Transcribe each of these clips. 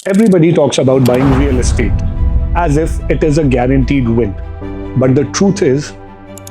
Everybody talks about buying real estate as if it is a guaranteed win. But the truth is,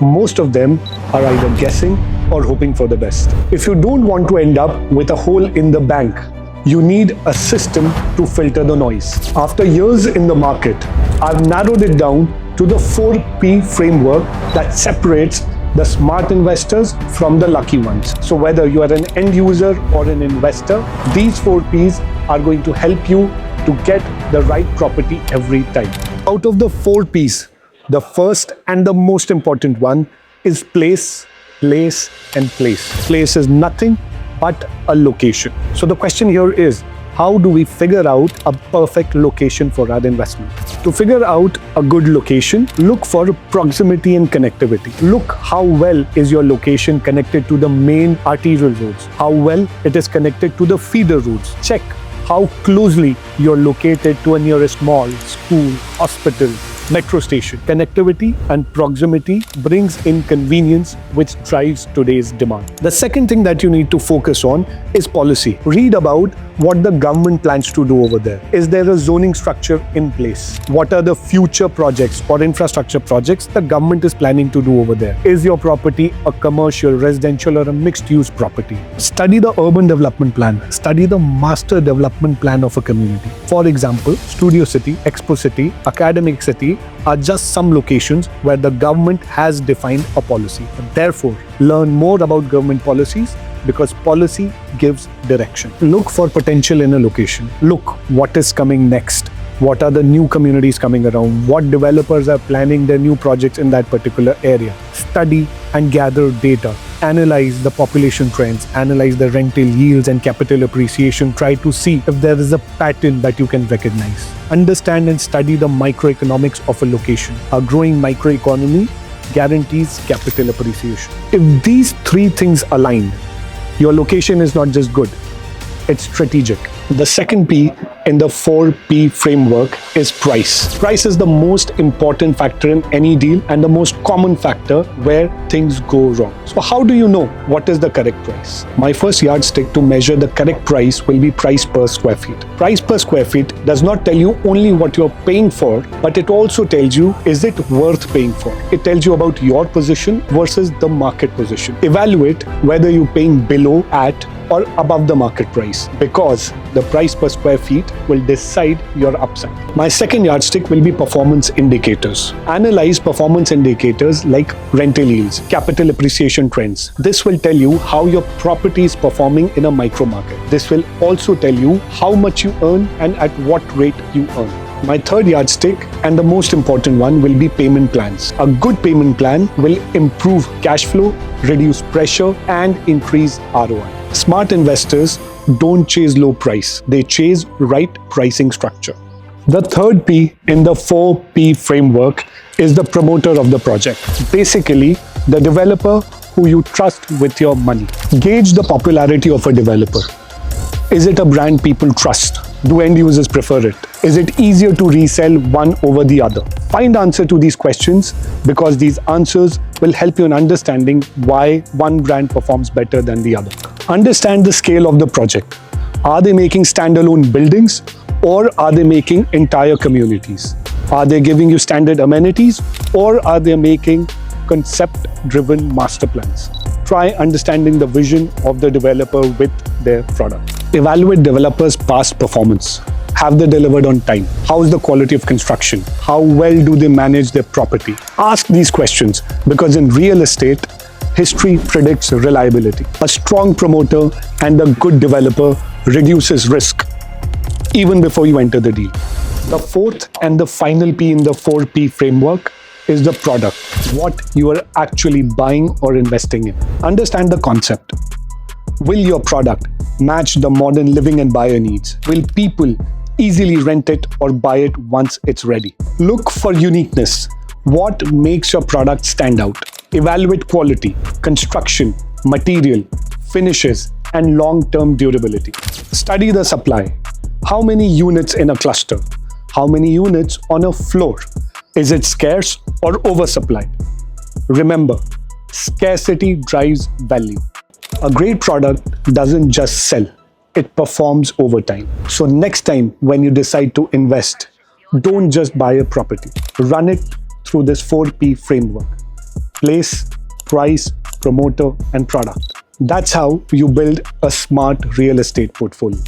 most of them are either guessing or hoping for the best. If you don't want to end up with a hole in the bank, you need a system to filter the noise. After years in the market, I've narrowed it down to the 4P framework that separates the smart investors from the lucky ones. So whether you are an end user or an investor, these 4Ps are going to help you to get the right property every time. Out of the 4Ps, the first and the most important one is place, place, and place. Place is nothing but a location. So the question here is, how do we figure out a perfect location for our investment? To figure out a good location, look for proximity and connectivity. Look how well is your location connected to the main arterial roads, how well it is connected to the feeder roads. Check how closely you're located to a nearest mall, school, hospital, metro station. Connectivity and proximity brings in convenience, which drives today's demand. The second thing that you need to focus on is policy. Read about what the government plans to do over there. Is there a zoning structure in place? What are the future projects or infrastructure projects the government is planning to do over there? Is your property a commercial, residential, or a mixed-use property? Study the urban development plan. Study the master development plan of a community. For example, Studio City, Expo City, Academic City are just some locations where the government has defined a policy. Therefore, learn more about government policies because policy gives direction. Look for potential in a location. Look what is coming next. What are the new communities coming around? What developers are planning their new projects in that particular area? Study and gather data. Analyze the population trends, analyze the rental yields and capital appreciation. Try to see if there is a pattern that you can recognize. Understand and study the microeconomics of a location. A growing microeconomy guarantees capital appreciation. If these three things align, your location is not just good, it's strategic. The second P in the 4P framework is price. Price is the most important factor in any deal and the most common factor where things go wrong. So how do you know what is the correct price? My first yardstick to measure the correct price will be price per square feet. Price per square feet does not tell you only what you're paying for, but it also tells you, is it worth paying for? It tells you about your position versus the market position. Evaluate whether you're paying below, at, or above the market price, because the price per square feet will decide your upside. My second yardstick will be performance indicators. Analyze performance indicators like rental yields, capital appreciation trends. This will tell you how your property is performing in a micro market. This will also tell you how much you earn and at what rate you earn. My third yardstick and the most important one will be payment plans. A good payment plan will improve cash flow, reduce pressure, and increase ROI. Smart investors don't chase low price, they chase right pricing structure. The third P in the 4P framework is the promoter of the project. Basically, the developer who you trust with your money. Gauge the popularity of a developer. Is it a brand people trust? Do end users prefer it? Is it easier to resell one over the other? Find answer to these questions because these answers will help you in understanding why one brand performs better than the other. Understand the scale of the project. Are they making standalone buildings or are they making entire communities? Are they giving you standard amenities or are they making concept-driven master plans? Try understanding the vision of the developer with their product. Evaluate developers' past performance. Have they delivered on time? How is the quality of construction? How well do they manage their property? Ask these questions because in real estate, history predicts reliability. A strong promoter and a good developer reduces risk even before you enter the deal. The fourth and the final P in the 4P framework is the product, what you are actually buying or investing in. Understand the concept. Will your product match the modern living and buyer needs? Will people easily rent it or buy it once it's ready? Look for uniqueness. What makes your product stand out? Evaluate quality, construction, material, finishes, and long-term durability. Study the supply. How many units in a cluster? How many units on a floor? Is it scarce or oversupplied? Remember, scarcity drives value. A great product doesn't just sell, it performs over time. So next time when you decide to invest, don't just buy a property. Run it through this 4P framework: place, price, promoter, and product. That's how you build a smart real estate portfolio.